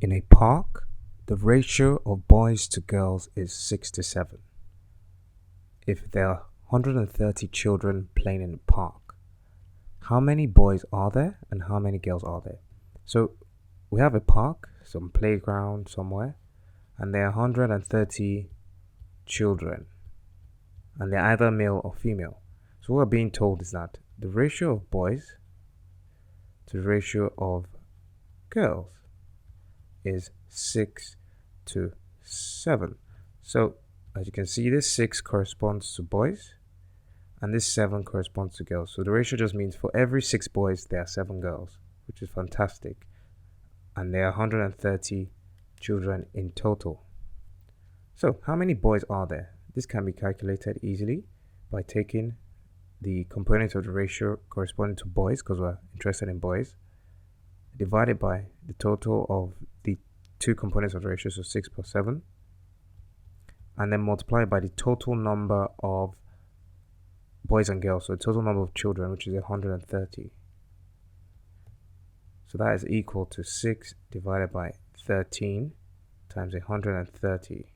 In a park, the ratio of boys to girls is 6 to 7. If there are 130 children playing in the park, how many boys are there and how many girls are there? So we have a park, some playground somewhere, and there are 130 children, and they're either male or female. So what we're being told is that the ratio of boys to the ratio of girls is 6 to 7. So as you can see, this 6 corresponds to boys and this 7 corresponds to girls. So the ratio just means for every 6 boys there are 7 girls, which is fantastic. And there are 130 children in total. So how many boys are there? This can be calculated easily by taking the component of the ratio corresponding to boys, because we're interested in boys, divided by the total of the 2 components of the ratio, so 6 plus 7, and then multiply by the total number of boys and girls, so the total number of children, which is 130. So that is equal to 6 divided by 13 times 130.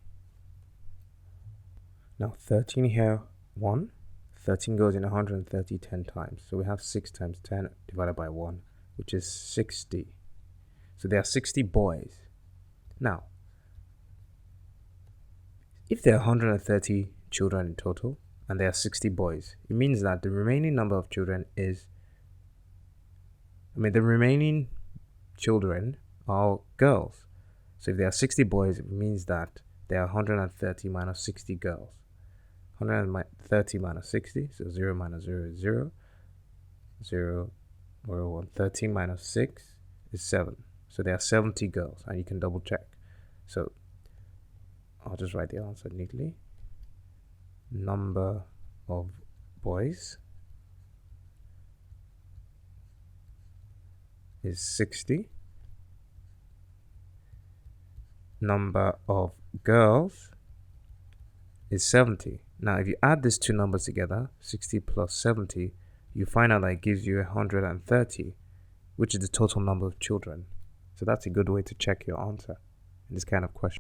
Now 13 here, 1. 13 goes in 130 10 times. So we have 6 times 10 divided by 1, which is 60. So there are 60 boys. Now, if there are 130 children in total and there are 60 boys, it means that the remaining number of children the remaining children are girls. So if there are 60 boys, it means that there are 130 minus 60 girls. 130 minus 60, so 0 minus 0 is 0. 0 or 1. 13 minus 6 is 7. So there are 70 girls, and you can double check. So I'll just write the answer neatly. Number of boys is 60. Number of girls is 70. Now, if you add these two numbers together, 60 plus 70, you find out that it gives you 130, which is the total number of children. So that's a good way to check your answer in this kind of question.